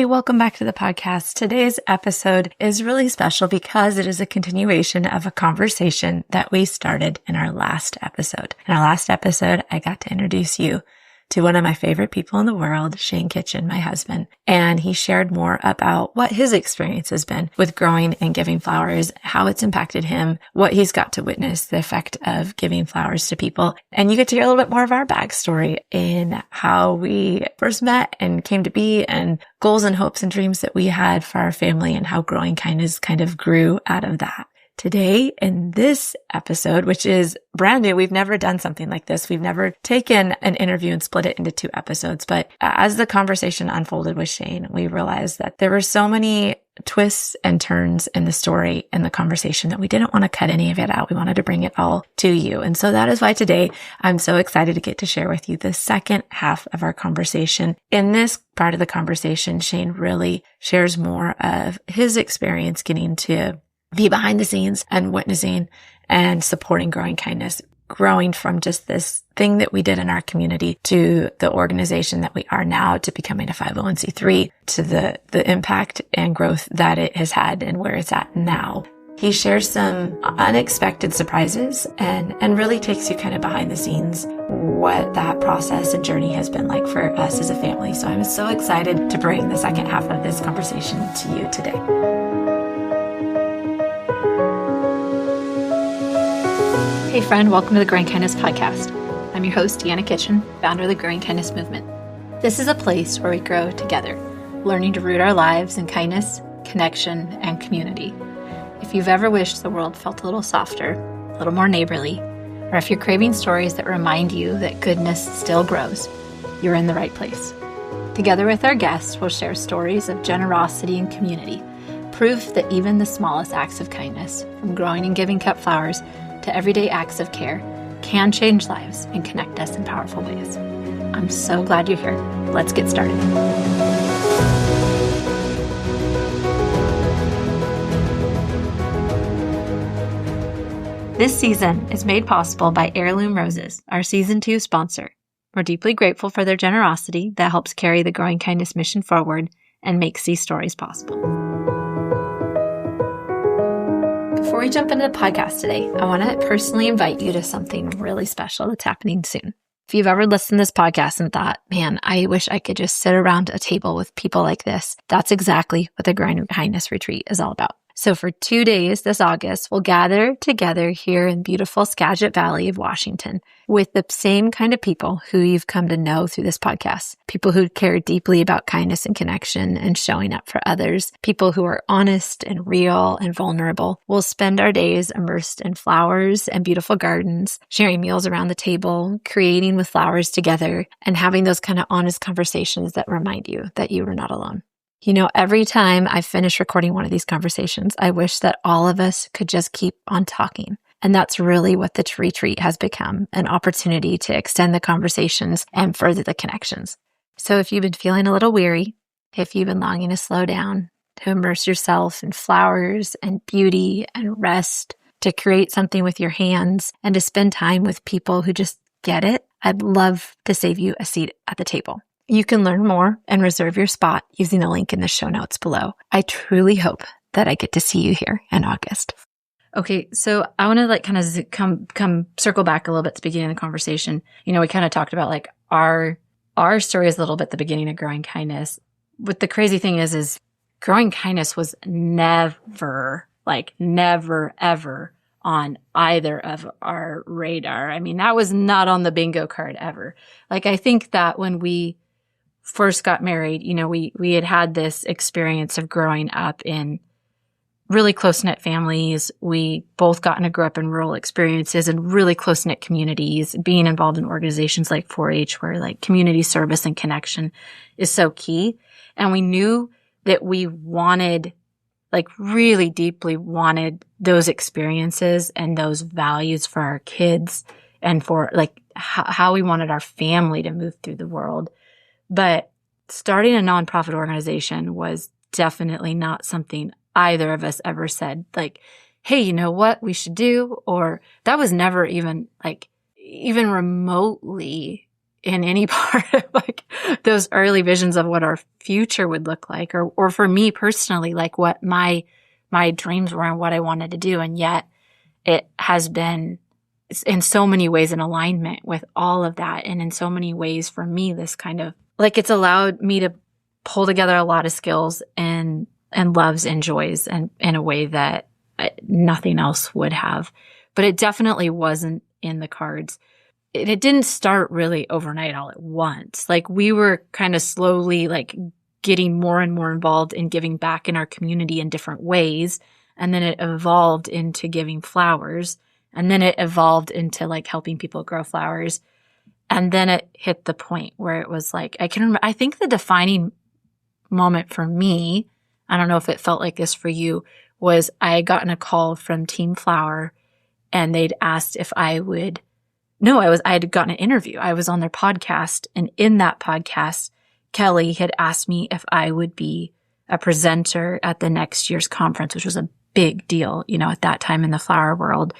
Hey, welcome back to the podcast. Today's episode is really special because it is a continuation of a conversation that we started in our last episode. In our last episode, I got to introduce you to one of my favorite people in the world, Shane Kitchen, my husband. And he shared more about what his experience has been with growing and giving flowers, how it's impacted him, what he's got to witness, the effect of giving flowers to people. And you get to hear a little bit more of our backstory in how we first met and came to be, and goals and hopes and dreams that we had for our family, and how Growing Kindness kind of grew out of that. Today, in this episode, which is brand new, we've never done something like this. We've never taken an interview and split it into 2 episodes. But as the conversation unfolded with Shane, we realized that there were so many twists and turns in the story and the conversation that we didn't want to cut any of it out. We wanted to bring it all to you. And so that is why today I'm so excited to get to share with you the second half of our conversation. In this part of the conversation, Shane really shares more of his experience getting to be behind the scenes and witnessing and supporting Growing Kindness, growing from just this thing that we did in our community to the organization that we are now, to becoming a 501c3, to the impact and growth that it has had and where it's at now. He shares some unexpected surprises and really takes you kind of behind the scenes, what that process and journey has been like for us as a family. So I'm so excited to bring the second half of this conversation to you today. Hey friend, welcome to the Growing Kindness podcast. I'm your host, Deanna Kitchen, founder of the Growing Kindness movement. This is a place where we grow together, learning to root our lives in kindness, connection, and community. If you've ever wished the world felt a little softer, a little more neighborly, or if you're craving stories that remind you that goodness still grows, you're in the right place. Together with our guests, we'll share stories of generosity and community, proof that even the smallest acts of kindness, from growing and giving cut flowers to everyday acts of care, can change lives and connect us in powerful ways. I'm so glad you're here. Let's get started. This season is made possible by Heirloom Roses, our Season 2 sponsor. We're deeply grateful for their generosity that helps carry the Growing Kindness mission forward and makes these stories possible. Before we jump into the podcast today, I want to personally invite you to something really special that's happening soon. If you've ever listened to this podcast and thought, man, I wish I could just sit around a table with people like this, that's exactly what the Growing Kindness Retreat is all about. So for 2 days this August, we'll gather together here in beautiful Skagit Valley of Washington with the same kind of people who you've come to know through this podcast. People who care deeply about kindness and connection and showing up for others. People who are honest and real and vulnerable. We'll spend our days immersed in flowers and beautiful gardens, sharing meals around the table, creating with flowers together, and having those kind of honest conversations that remind you that you are not alone. You know, every time I finish recording one of these conversations, I wish that all of us could just keep on talking. And that's really what the retreat has become, an opportunity to extend the conversations and further the connections. So if you've been feeling a little weary, if you've been longing to slow down, to immerse yourself in flowers and beauty and rest, to create something with your hands, and to spend time with people who just get it, I'd love to save you a seat at the table. You can learn more and reserve your spot using the link in the show notes below. I truly hope that I get to see you here in August. Okay, so I want to kind of come circle back a little bit to the beginning of the conversation. You know, we kind of talked about like our story is a little bit the beginning of Growing Kindness. But the crazy thing is Growing Kindness was never ever on either of our radar. I mean, that was not on the bingo card ever. Like, I think that when we first got married, you know, we had this experience of growing up in really close-knit families. We both gotten to grow up in rural experiences and really close-knit communities, being involved in organizations like 4-H, where like community service and connection is so key. And we knew that we wanted, like really deeply wanted those experiences and those values for our kids and for like how we wanted our family to move through the world. But starting a nonprofit organization was definitely not something either of us ever said, like, hey, you know what we should do? Or that was never even remotely in any part of like those early visions of what our future would look like, or for me personally, like what my dreams were and what I wanted to do. And yet it has been in so many ways in alignment with all of that. And in so many ways for me, this kind of like, it's allowed me to pull together a lot of skills and loves and joys and in a way that nothing else would have. But it definitely wasn't in the cards. It didn't start really overnight all at once. Like we were kind of slowly like getting more and more involved in giving back in our community in different ways. And then it evolved into giving flowers. And then it evolved into like helping people grow flowers. And then it hit the point where it was like, I think the defining moment for me, I don't know if it felt like this for you, was I had gotten a call from Team Flower and they'd asked if I had gotten an interview. I was on their podcast, and in that podcast, Kelly had asked me if I would be a presenter at the next year's conference, which was a big deal, at that time in the flower world.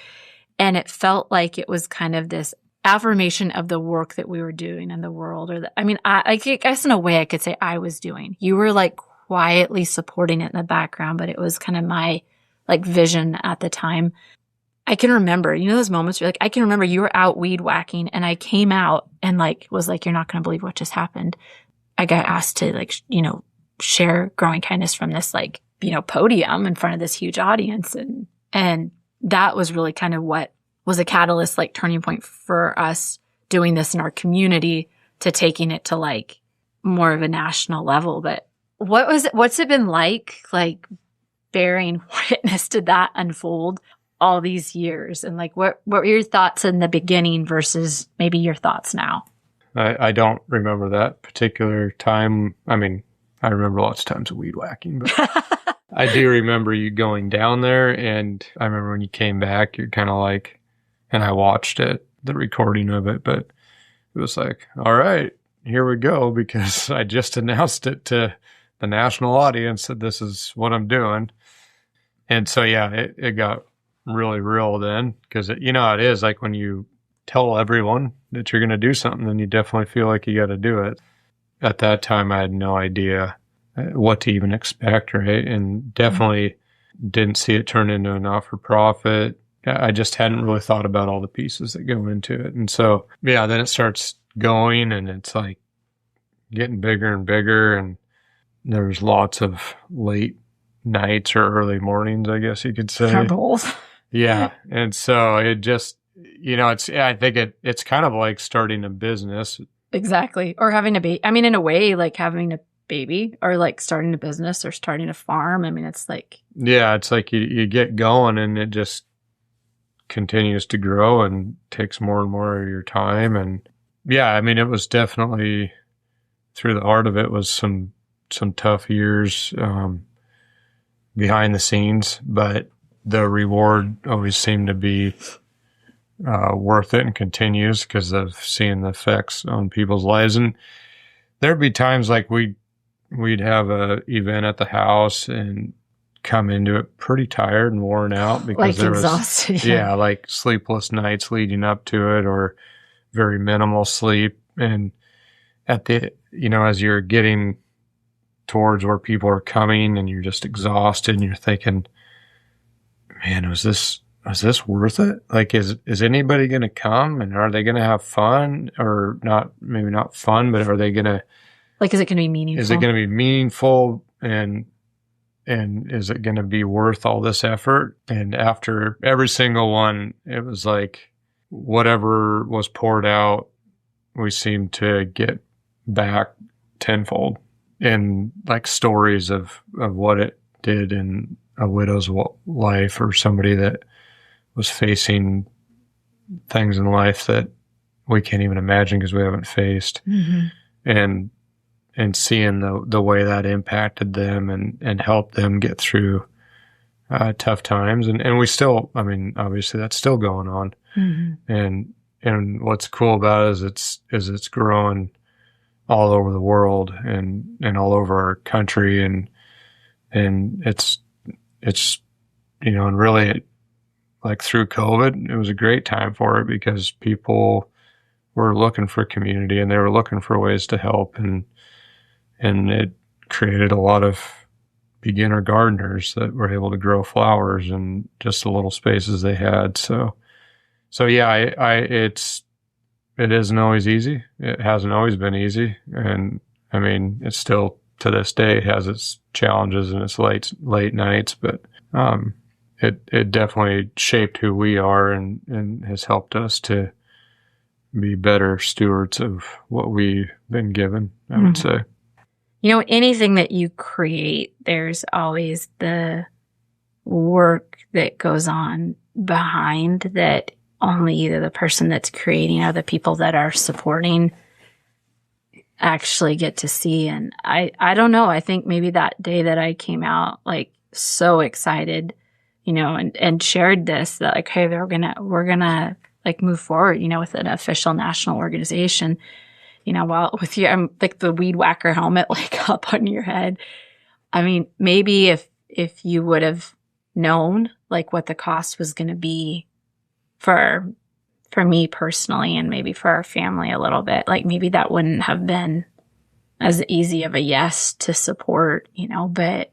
And it felt like it was kind of this affirmation of the work that we were doing in the world. I guess in a way I could say I was doing. You were like quietly supporting it in the background, but it was kind of my like vision at the time. I can remember, those moments where like, I can remember you were out weed whacking and I came out and like, was like, you're not going to believe what just happened. I got asked to like, share growing kindness from this like, podium in front of this huge audience. And that was really kind of what was a catalyst, like turning point for us doing this in our community to taking it to like more of a national level. But what's it been like bearing witness to that unfold all these years? And like, what were your thoughts in the beginning versus maybe your thoughts now? I don't remember that particular time. I mean, I remember lots of times of weed whacking, but I do remember you going down there, and I remember when you came back, you're kind of like, and I watched it, the recording of it, but it was like, all right, here we go, because I just announced it to the national audience that this is what I'm doing. And so, yeah, it got really real then, because how it is, like when you tell everyone that you're going to do something, then you definitely feel like you got to do it. At that time, I had no idea what to even expect, right? And definitely didn't see it turn into a not-for-profit. I just hadn't really thought about all the pieces that go into it. And so, yeah, then it starts going and it's like getting bigger and bigger. And there was lots of late nights or early mornings, I guess you could say. For both. Yeah. And so it just, I think it's kind of like starting a business. Exactly. Or having a baby. I mean, in a way, like having a baby or like starting a business or starting a farm. I mean, it's like. Yeah. It's like you get going and it just continues to grow and takes more and more of your time. And yeah, I mean, it was definitely through the heart of it was some tough years behind the scenes, but the reward always seemed to be worth it and continues because of seeing the effects on people's lives. And there'd be times like we'd have a event at the house and come into it pretty tired and worn out because like there exhausted. was like sleepless nights leading up to it or very minimal sleep. And at the as you're getting towards where people are coming and you're just exhausted and you're thinking, man, was this worth it? Like, is anybody going to come and are they going to have fun or not? Maybe not fun, but are they going to, like, is it going to be meaningful? Is it going to be meaningful? And is it going to be worth all this effort? And after every single one, it was like whatever was poured out, we seemed to get back tenfold in like stories of what it did in a widow's life or somebody that was facing things in life that we can't even imagine because we haven't faced. Mm-hmm. And seeing the way that impacted them and helped them get through tough times. And we still, I mean, obviously that's still going on. Mm-hmm. And what's cool about it is it's growing all over the world and all over our country. And it's, and really like through COVID, it was a great time for it because people were looking for community, and they were looking for ways to help, and it created a lot of beginner gardeners that were able to grow flowers in just the little spaces they had. So yeah, it isn't always easy. It hasn't always been easy. And I mean, it's still to this day has its challenges and its late nights, but, it definitely shaped who we are and has helped us to be better stewards of what we've been given, I would say. You know, anything that you create, there's always the work that goes on behind that only either the person that's creating or the people that are supporting actually get to see. And I don't know. I think maybe that day that I came out, like, so excited, you know, and shared this, that like, hey, we're gonna like move forward, you know, with an official national organization, you know, while with you, I'm like the weed whacker helmet, like up on your head. I mean, maybe if you would have known like what the cost was going to be for me personally, and maybe for our family a little bit, like maybe that wouldn't have been as easy of a yes to support, you know, but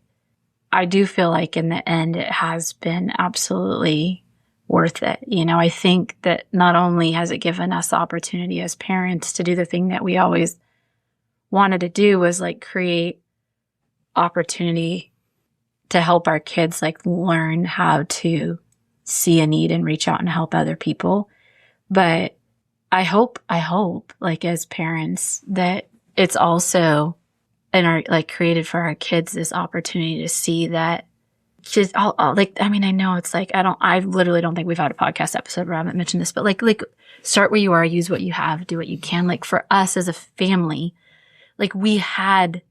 I do feel like in the end, it has been absolutely worth it. You know, I think that not only has it given us the opportunity as parents to do the thing that we always wanted to do, was like create opportunity to help our kids like learn how to see a need and reach out and help other people. But I hope like as parents that it's also in our like created for our kids this opportunity to see that just like, I mean, I know it's like, I literally don't think we've had a podcast episode where I haven't mentioned this, but like start where you are, use what you have, do what you can. Like for us as a family, like we had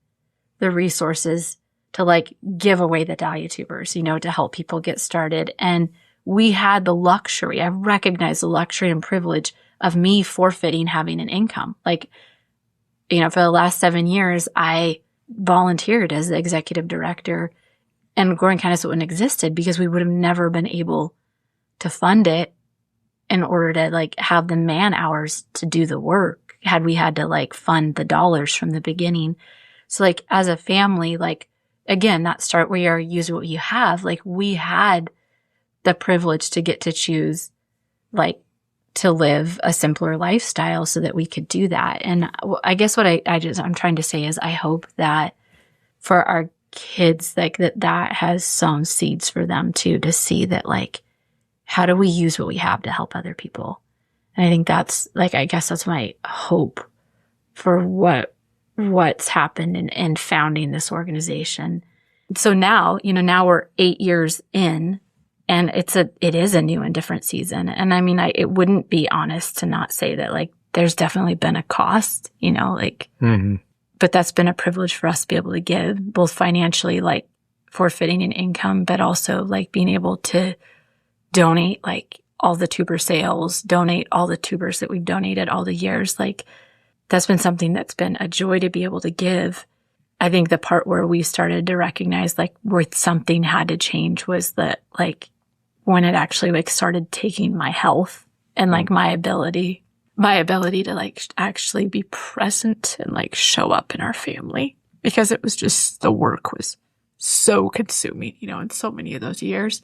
the resources to like give away the Dahlia tubers, you know, to help people get started. And we had the luxury, I recognize the luxury and privilege of me forfeiting having an income. Like, you know, for the last 7 years, I volunteered as the executive director, and Growing Kindness wouldn't have existed because we would have never been able to fund it in order to like have the man hours to do the work had we had to like fund the dollars from the beginning. So like as a family, like again, that start where you are, use what you have. Like we had the privilege to get to choose like to live a simpler lifestyle so that we could do that. And I guess what I'm trying to say is I hope that for our kids, like that has sown seeds for them too, to see that like, how do we use what we have to help other people? And I think that's like, I guess that's my hope for what's happened in founding this organization. So now, you know, now we're 8 years in, and it is a new and different season. And I mean, it wouldn't be honest to not say that like, there's definitely been a cost, you know, like, but that's been a privilege for us to be able to give, both financially, like forfeiting an income, but also like being able to donate like all the tuber sales, donate all the tubers that we've donated all the years. Like that's been something that's been a joy to be able to give. I think the part where we started to recognize like where something had to change was that like when it actually like started taking my health and like my ability to like actually be present and like show up in our family, because it was just, the work was so consuming, you know, in so many of those years.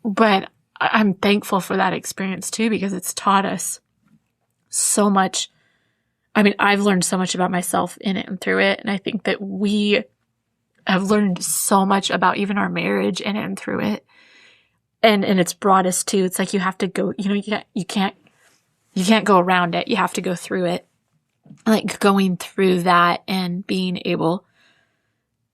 But I'm thankful for that experience too, because it's taught us so much. I mean, I've learned so much about myself in it and through it. And I think that we have learned so much about even our marriage in it and through it. And it's brought us to, it's like you have to go, you know, you can't go around it. You have to go through it. Like going through that and being able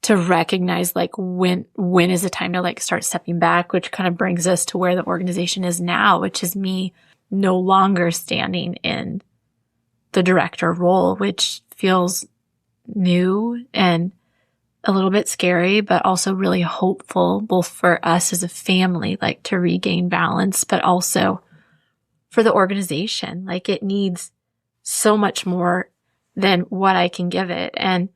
to recognize like when is the time to like start stepping back, which kind of brings us to where the organization is now, which is me no longer standing in the director role, which feels new and a little bit scary, but also really hopeful, both for us as a family, like to regain balance, but also for the organization. Like it needs so much more than what I can give it. And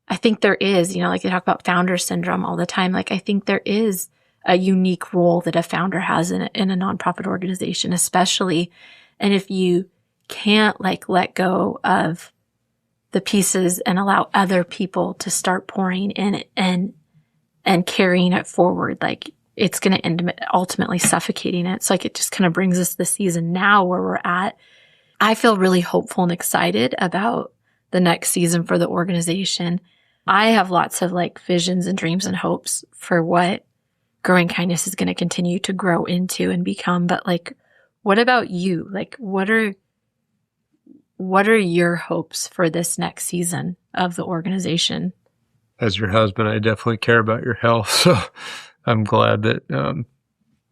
I think there is, you know, like they talk about founder syndrome all the time. Like I think there is a unique role that a founder has in a nonprofit organization, especially. And if you can't like let go of the pieces and allow other people to start pouring in it and carrying it forward. Like it's going to end ultimately suffocating it. So like it just kind of brings us to the season now where we're at. I feel really hopeful and excited about the next season for the organization. I have lots of like visions and dreams and hopes for what Growing Kindness is going to continue to grow into and become. But like, what about you? Like, what are your hopes for this next season of the organization? As your husband, I definitely care about your health. So I'm glad that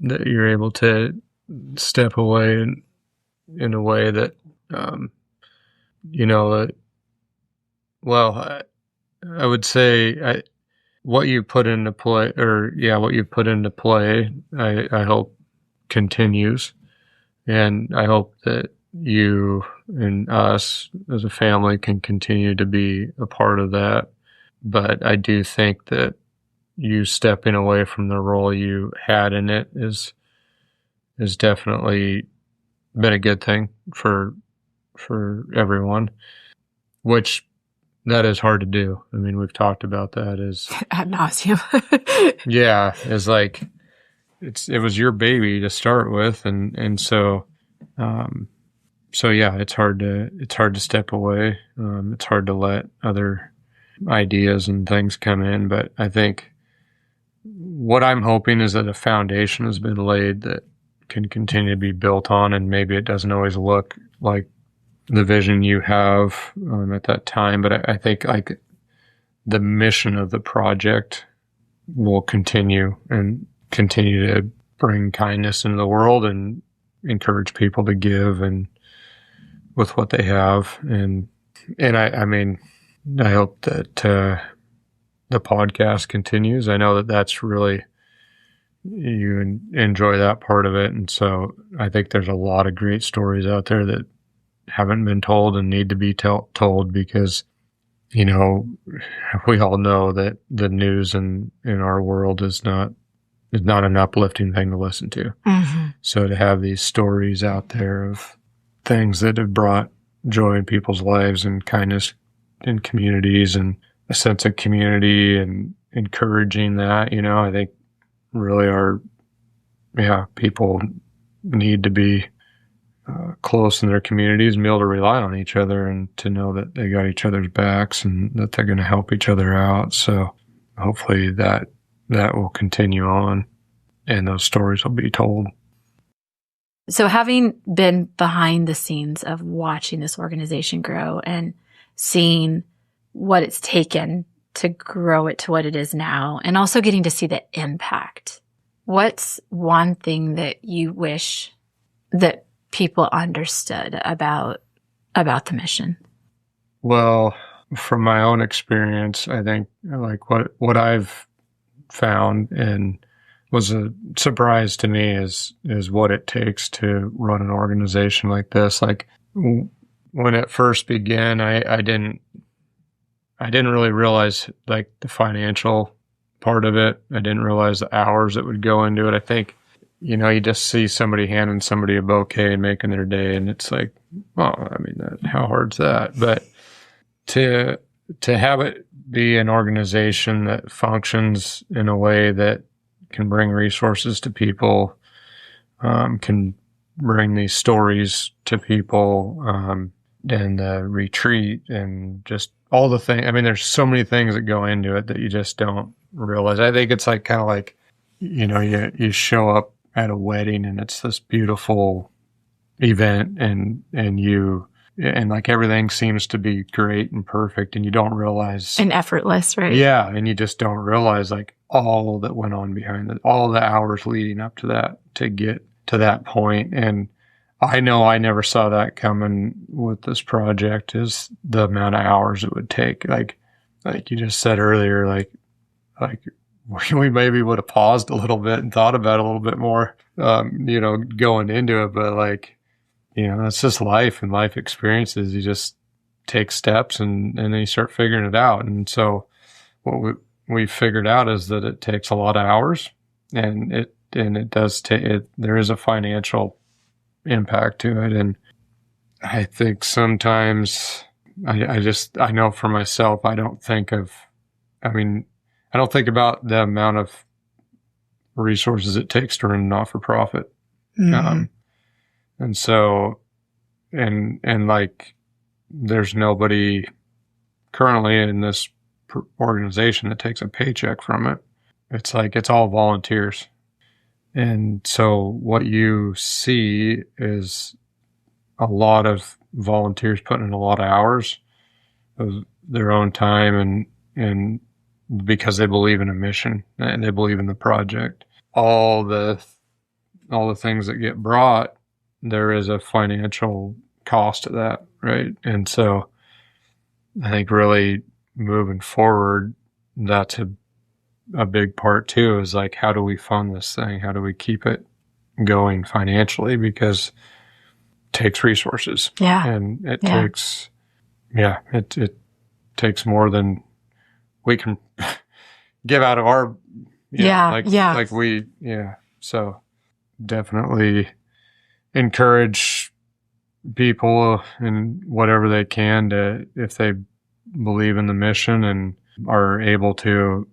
that you're able to step away in a way that, I would say what you put into play, I hope continues. And I hope that you and us as a family can continue to be a part of that. But I do think that you stepping away from the role you had in it is definitely been a good thing for everyone, which that is hard to do. I mean, we've talked about that as ad nauseum. Yeah, it's like it was your baby to start with, and so yeah, it's hard to step away. It's hard to let other ideas and things come in, but I think what I'm hoping is that a foundation has been laid that can continue to be built on, and maybe it doesn't always look like the vision you have at that time, but I think like the mission of the project will continue to bring kindness into the world and encourage people to give and with what they have. And I mean, I hope that the podcast continues. I know that that's really, you enjoy that part of it. And so I think there's a lot of great stories out there that haven't been told and need to be told because, we all know that the news in our world is not an uplifting thing to listen to. Mm-hmm. So to have these stories out there of things that have brought joy in people's lives and kindness in communities and a sense of community and encouraging that, I think really people need to be close in their communities and be able to rely on each other and to know that they got each other's backs and that they're going to help each other out. So hopefully that will continue on and those stories will be told. So having been behind the scenes of watching this organization grow and seeing what it's taken to grow it to what it is now, and also getting to see the impact, what's one thing that you wish that people understood about the mission? Well, from my own experience, I think like what I've found and was a surprise to me is what it takes to run an organization like this. Like when it first began, I didn't really realize like the financial part of it. I didn't realize the hours that would go into it. I think, you just see somebody handing somebody a bouquet and making their day, and it's like, well, I mean, how hard's that? But to have it be an organization that functions in a way that can bring resources to people, can bring these stories to people, and the retreat and just all the things. I mean, there's so many things that go into it that you just don't realize. I think it's like kind of like, you show up at a wedding and it's this beautiful event and like everything seems to be great and perfect and you don't realize. And effortless, right? Yeah. And you just don't realize like all that went on behind it, all the hours leading up to that, to get to that point. And I know I never saw that coming with this project, is the amount of hours it would take. Like you just said earlier, like we maybe would have paused a little bit and thought about it a little bit more, going into it. But like, it's just life and life experiences. You just take steps and then you start figuring it out. And so what we figured out is that it takes a lot of hours and it does take it. There is a financial impact to it. And I think sometimes I know for myself, I don't think about the amount of resources it takes to run a not-for-profit. Mhm. And so, and like, there's nobody currently in this organization that takes a paycheck from it. It's like, it's all volunteers. And so what you see is a lot of volunteers putting in a lot of hours of their own time and because they believe in a mission and they believe in the project. All the things that get brought, there is a financial cost to that, right? And so I think really moving forward, that's a big part too, is like, how do we fund this thing? How do we keep it going financially? Because it takes resources. Yeah. And it takes, it takes more than we can give out of our, So definitely encourage people in whatever they can to, if they believe in the mission and are able to,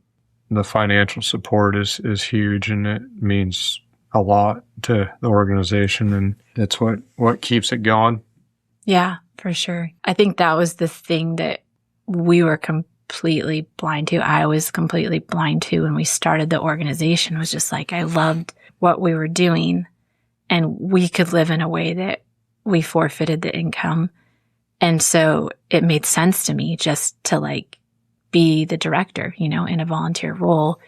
the financial support is huge, and it means a lot to the organization, and that's what keeps it going. Yeah, for sure. I think that was the thing that we were completely blind to. I was completely blind to when we started the organization, was just like, I loved what we were doing, and we could live in a way that we forfeited the income. And so it made sense to me just to like be the director, in a volunteer role,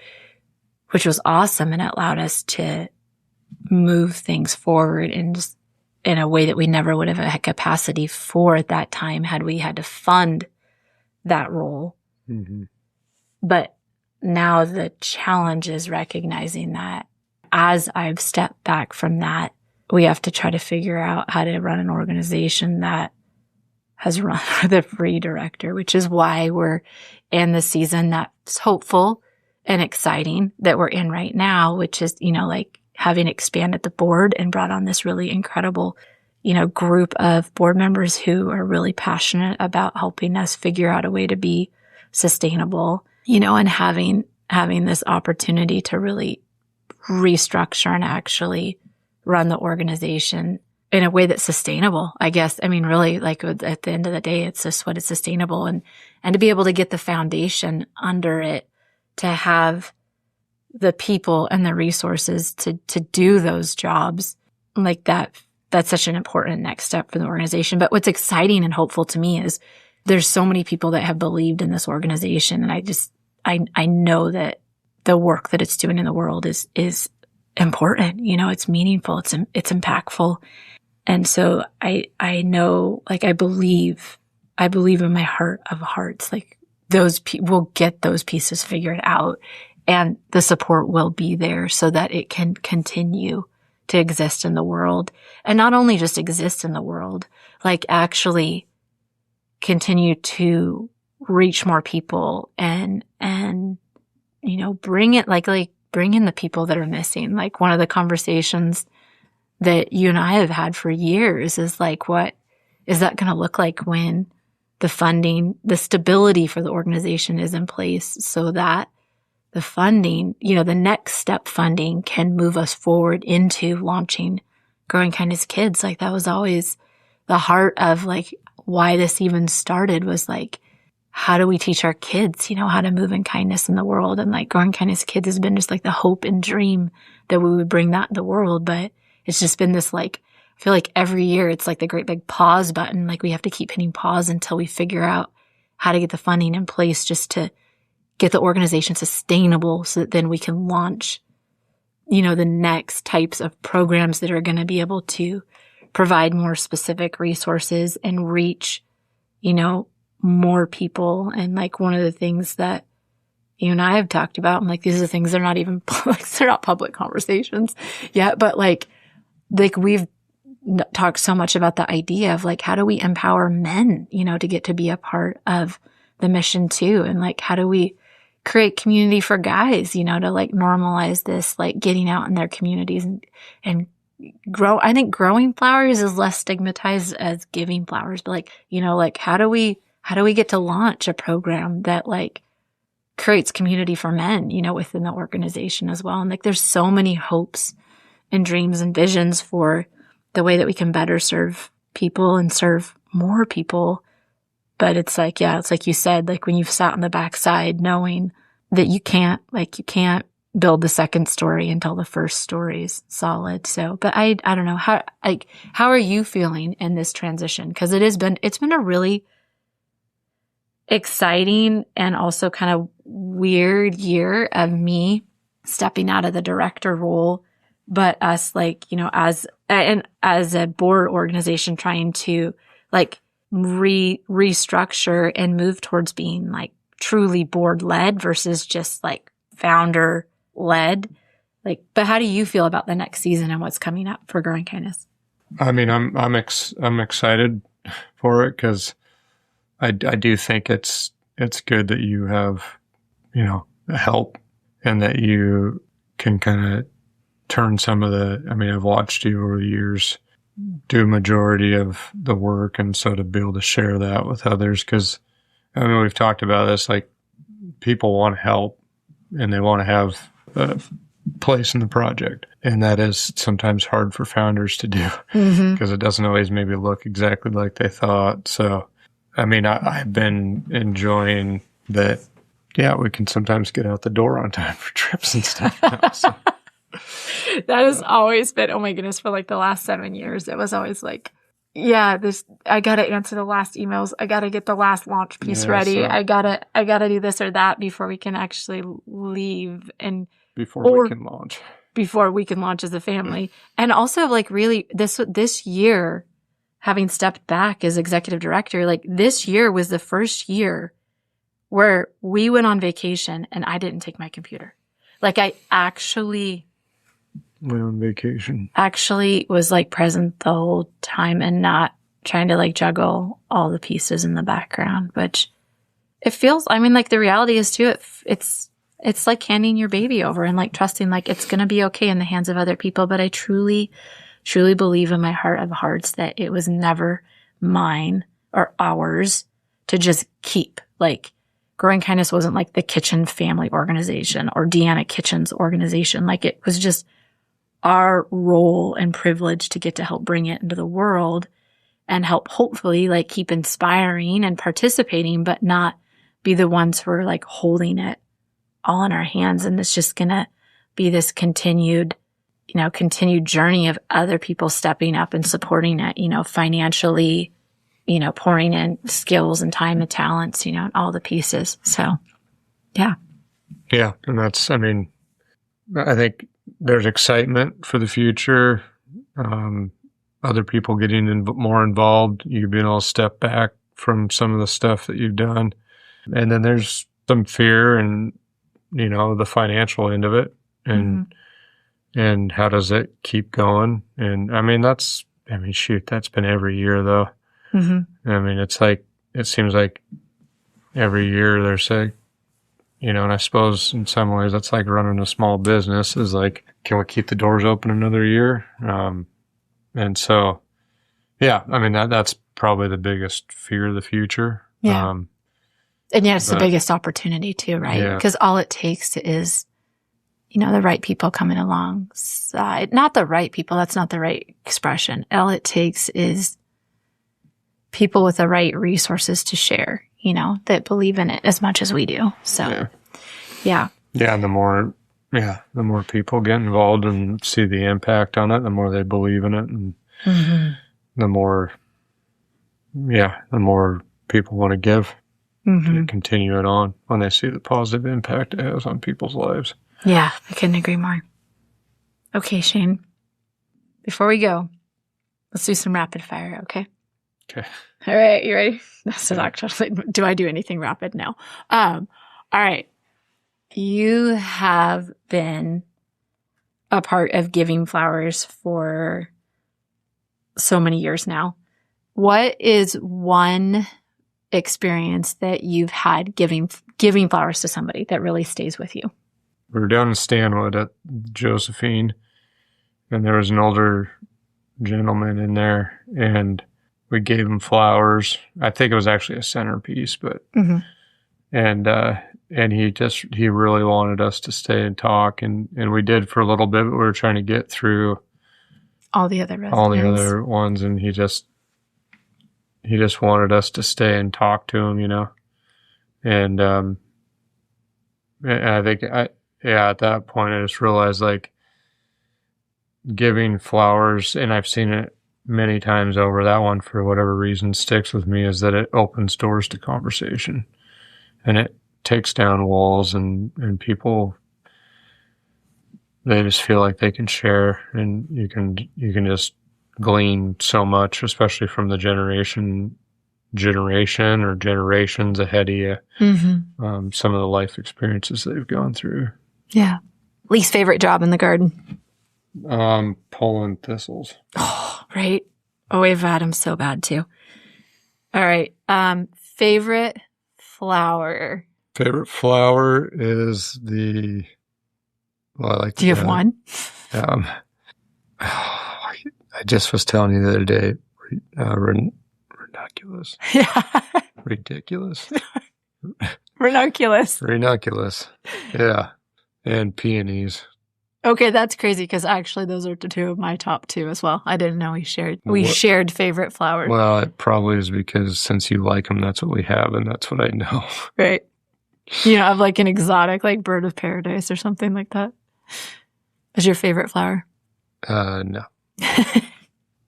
which was awesome. And it allowed us to move things forward in a way that we never would have had capacity for at that time had we had to fund that role. Mm-hmm. But now the challenge is recognizing that as I've stepped back from that, we have to try to figure out how to run an organization that has run with a free director, which is why we're in the season that's hopeful and exciting that we're in right now, which is, like having expanded the board and brought on this really incredible, group of board members who are really passionate about helping us figure out a way to be sustainable, and having this opportunity to really restructure and actually run the organization in a way that's sustainable, I guess. I mean, really, like at the end of the day, it's just what is sustainable, and to be able to get the foundation under it, to have the people and the resources to do those jobs like that. That's such an important next step for the organization. But what's exciting and hopeful to me is there's so many people that have believed in this organization. And I know that the work that it's doing in the world is important. It's meaningful. It's impactful. And so I know, like, I believe in my heart of hearts, like those we'll get those pieces figured out, and the support will be there so that it can continue to exist in the world, and not only just exist in the world, like actually continue to reach more people and bring it bring in the people that are missing. Like, one of the conversations that you and I have had for years is like, what is that going to look like when the funding, the stability for the organization is in place, so that the funding, the next step funding can move us forward into launching Growing Kindness Kids. Like, that was always the heart of like why this even started, was like, how do we teach our kids, how to move in kindness in the world? And like Growing Kindness Kids has been just like the hope and dream that we would bring that in the world. But it's just been this, like, I feel like every year it's like the great big pause button. Like, we have to keep hitting pause until we figure out how to get the funding in place, just to get the organization sustainable, so that then we can launch, the next types of programs that are going to be able to provide more specific resources and reach, more people. And like, one of the things that you and I have talked about, and like, these are things that are not even they're not public conversations yet, but like we've talked so much about the idea of like, how do we empower men, to get to be a part of the mission too? And like, how do we create community for guys, to like normalize this, like getting out in their communities and I think growing flowers is less stigmatized as giving flowers, but like, you know, like how do we get to launch a program that like creates community for men, you know, within the organization as well. And like, there's so many hopes and dreams and visions for the way that we can better serve people and serve more people. But it's like, yeah, it's like you said, like when you've sat on the backside knowing that you can't build the second story until the first story's solid. So, but I don't know how are you feeling in this transition? Cause it's been a really exciting and also kind of weird year of me stepping out of the director role, but us like, you know, as a board organization trying to like restructure and move towards being like truly board led versus just like founder led. Like, but how do you feel about the next season and what's coming up for Growing Kindness? I mean, I'm excited for it because I do think it's good that you have, you know, help and that you can kind of turn some of I've watched you over the years do a majority of the work. And so to be able to share that with others, because I mean, we've talked about this, like people want help and they want to have a place in the project. And that is sometimes hard for founders to do because it doesn't always maybe look exactly like they thought. So, I mean, I've been enjoying that. Yeah, we can sometimes get out the door on time for trips and stuff now, so. That has always been, oh my goodness, for like the last 7 years. It was always like, yeah, I got to answer the last emails. I got to get the last launch piece ready. So I got to do this or that before we can actually leave and before we can launch as a family. And also like really this year, having stepped back as executive director, like this year was the first year where we went on vacation and I didn't take my computer. Like I actually went on vacation. Actually was like present the whole time and not trying to like juggle all the pieces in the background, which it feels, I mean, like the reality is too, it's like handing your baby over and like trusting like it's going to be okay in the hands of other people. But I truly, truly believe in my heart of hearts that it was never mine or ours to just keep. Like Growing Kindness wasn't like the Kitchen family organization or Deanna Kitchen's organization. Like it was just our role and privilege to get to help bring it into the world and help hopefully like keep inspiring and participating, but not be the ones who are like holding it all in our hands. And it's just going to be this continued journey of other people stepping up and supporting it, you know, financially, you know, pouring in skills and time and talents, you know, and all the pieces. So, yeah. Yeah. And that's, I mean, I think there's excitement for the future. Other people getting more involved. You being able to step back from some of the stuff that you've done. And then there's some fear and, you know, the financial end of it. And how does it keep going? And I mean, that's been every year though. I mean, it's like, it seems like every year there's you know, and I suppose in some ways that's like running a small business is like, can we keep the doors open another year? And so, yeah, I mean, that's probably the biggest fear of the future. Yeah. And yeah, it's the biggest opportunity too, right? Because all it takes is, you know, the right people coming alongside. Not the right people, that's not the right expression. All it takes is people with the right resources to share, you know, that believe in it as much as we do. So, yeah. Yeah, and the more people get involved and see the impact on it, the more they believe in it. And the more people want to give, to continue it on when they see the positive impact it has on people's lives. Yeah, I couldn't agree more. Okay, Shane, before we go, let's do some rapid fire, okay? Okay. All right, you ready? So actually, do I do anything rapid? No. All right. You have been a part of Giving Flowers for so many years now. What is one experience that you've had giving flowers to somebody that really stays with you? We were down in Stanwood at Josephine, and there was an older gentleman in there, and we gave him flowers. I think it was actually a centerpiece, but and he really wanted us to stay and talk, and we did for a little bit, but we were trying to get through all the other ones, and he just wanted us to stay and talk to him, and I think at that point I just realized, like, giving flowers, and I've seen it many times over, that one for whatever reason sticks with me, is that it opens doors to conversation, and it takes down walls, and people, they just feel like they can share, and you can just glean so much, especially from the generation or generations ahead of you. Some of the life experiences they've gone through. Yeah. Least favorite job in the garden? Pulling thistles. Oh, right. Oh, we've had them so bad too. All right. Favorite flower? Favorite flower is I like. Do you have one? I just was telling you the other day, ranunculus. Yeah. Ridiculous. Ranunculus. Ranunculus. Yeah. And peonies. Okay, that's crazy, because actually those are two of my top two as well. I didn't know we shared favorite flowers. Well, it probably is because since you like them, that's what we have, and that's what I know. Right. You have like an exotic, like bird of paradise or something like that. Is your favorite flower? No.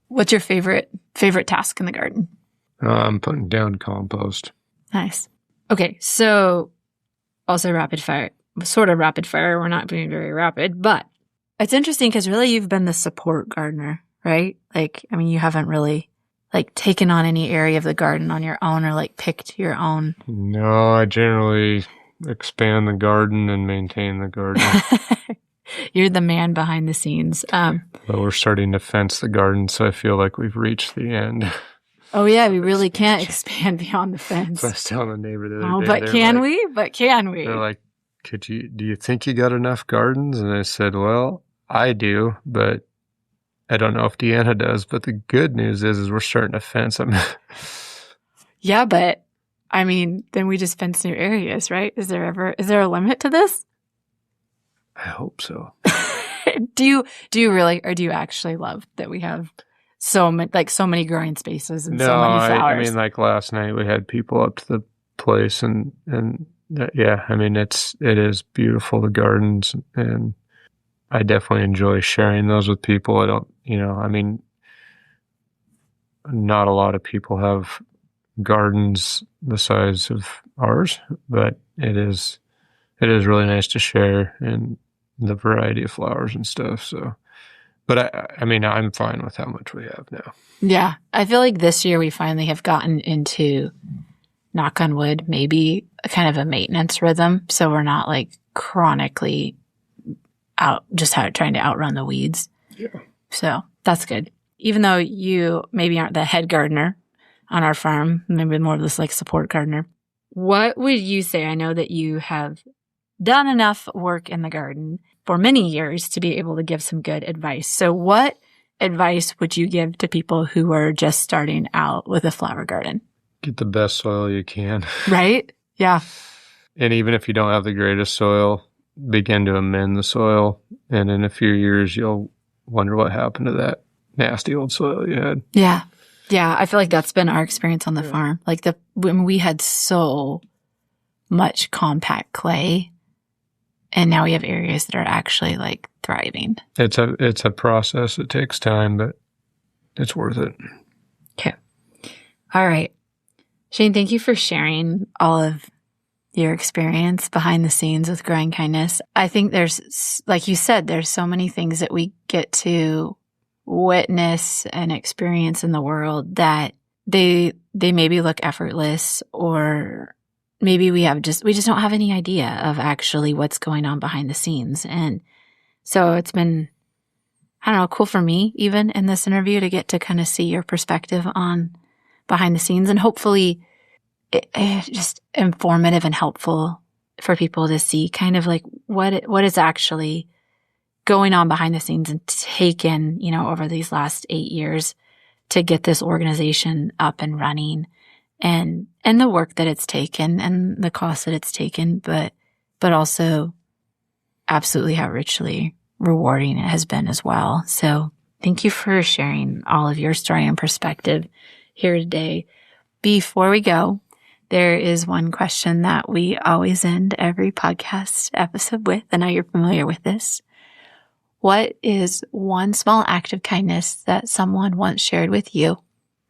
What's your favorite task in the garden? I'm putting down compost. Nice. Okay, so also rapid fire. Sort of rapid fire. We're not being very rapid, but it's interesting because really you've been the support gardener, right? Like, I mean, you haven't really like taken on any area of the garden on your own or like picked your own. No, I generally expand the garden and maintain the garden. You're the man behind the scenes. But we're starting to fence the garden, so I feel like we've reached the end. Oh yeah, we really can't expand beyond the fence. I was telling the neighbor the other day. Oh, but can we? But can we? They're like, do you think you got enough gardens? And I said, well, I do, but I don't know if Deanna does. But the good news is we're starting to fence them. Yeah, but I mean, then we just fence new areas, right? Is there a limit to this? I hope so. Do you really, or do you actually love that we have so many growing spaces and so many flowers? I mean, like last night we had people up to the place, and yeah, I mean, it is beautiful, the gardens, and I definitely enjoy sharing those with people. I don't, I mean, not a lot of people have gardens the size of ours, but it is really nice to share and the variety of flowers and stuff. So, but I mean, I'm fine with how much we have now. Yeah. I feel like this year we finally have gotten into, knock on wood, maybe a kind of a maintenance rhythm. So we're not like chronically trying to outrun the weeds. Yeah. So that's good. Even though you maybe aren't the head gardener on our farm, maybe more of this like support gardener. What would you say? I know that you have done enough work in the garden for many years to be able to give some good advice. So what advice would you give to people who are just starting out with a flower garden? Get the best soil you can. Right? Yeah. And even if you don't have the greatest soil, begin to amend the soil. And in a few years, you'll wonder what happened to that nasty old soil you had. Yeah. Yeah. I feel like that's been our experience on the farm. Like when we had so much compact clay, and now we have areas that are actually like thriving. It's a process. It takes time, but it's worth it. Okay. All right. Shane, thank you for sharing all of your experience behind the scenes with Growing Kindness. I think there's, like you said, there's so many things that we get to witness and experience in the world that they maybe look effortless, or maybe we just don't have any idea of actually what's going on behind the scenes. And so it's been, I don't know, cool for me even in this interview to get to kind of see your perspective on behind the scenes, and hopefully just informative and helpful for people to see kind of like what is actually going on behind the scenes and taken, over these last 8 years to get this organization up and running, and the work that it's taken and the cost that it's taken, but also absolutely how richly rewarding it has been as well. So thank you for sharing all of your story and perspective here today. Before we go, there is one question that we always end every podcast episode with. I know you're familiar with this. What is one small act of kindness that someone once shared with you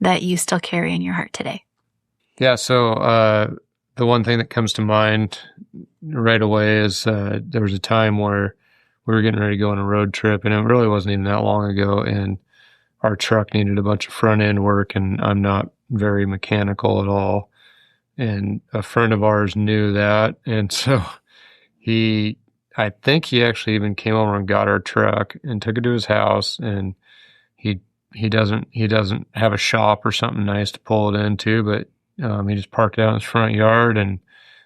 that you still carry in your heart today? Yeah, so the one thing that comes to mind right away is there was a time where we were getting ready to go on a road trip, and it really wasn't even that long ago, and our truck needed a bunch of front end work, and I'm not very mechanical at all. And a friend of ours knew that, and so I think he actually even came over and got our truck and took it to his house, and he doesn't have a shop or something nice to pull it into, but he just parked it out in his front yard, and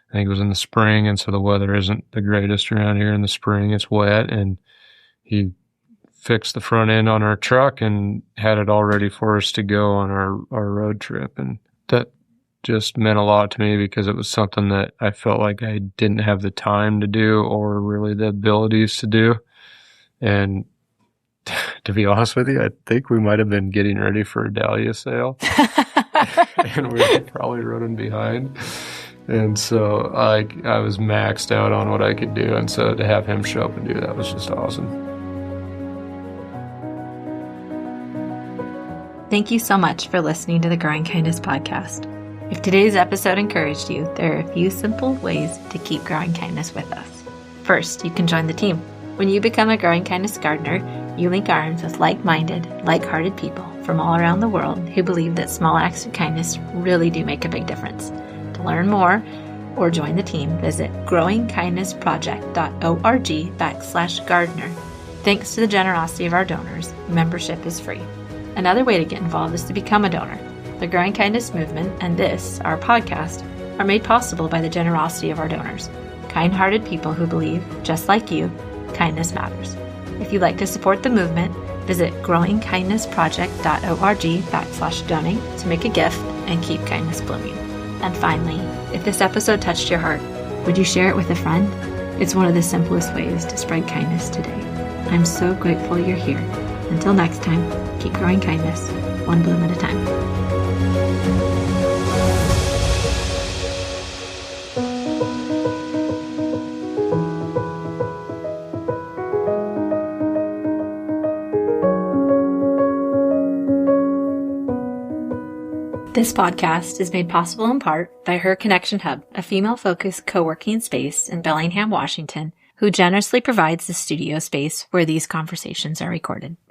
I think it was in the spring, and so the weather isn't the greatest around here in the spring. It's wet, and he fixed the front end on our truck and had it all ready for us to go on our road trip. And that just meant a lot to me because it was something that I felt like I didn't have the time to do or really the abilities to do. And to be honest with you, I think we might have been getting ready for a dahlia sale. And we were probably running behind. And so I was maxed out on what I could do. And so to have him show up and do that was just awesome. Thank you so much for listening to the Growing Kindness podcast. If today's episode encouraged you, there are a few simple ways to keep growing kindness with us. First, you can join the team. When you become a Growing Kindness gardener, you link arms with like-minded, like-hearted people from all around the world who believe that small acts of kindness really do make a big difference. To learn more or join the team, visit growingkindnessproject.org/gardener. Thanks to the generosity of our donors, membership is free. Another way to get involved is to become a donor. The Growing Kindness movement and this, our podcast, are made possible by the generosity of our donors, kind-hearted people who believe, just like you, kindness matters. If you'd like to support the movement, visit growingkindnessproject.org/donate to make a gift and keep kindness blooming. And finally, if this episode touched your heart, would you share it with a friend? It's one of the simplest ways to spread kindness today. I'm so grateful you're here. Until next time, keep growing kindness, one bloom at a time. This podcast is made possible in part by Her Connection Hub, a female-focused co-working space in Bellingham, Washington, who generously provides the studio space where these conversations are recorded.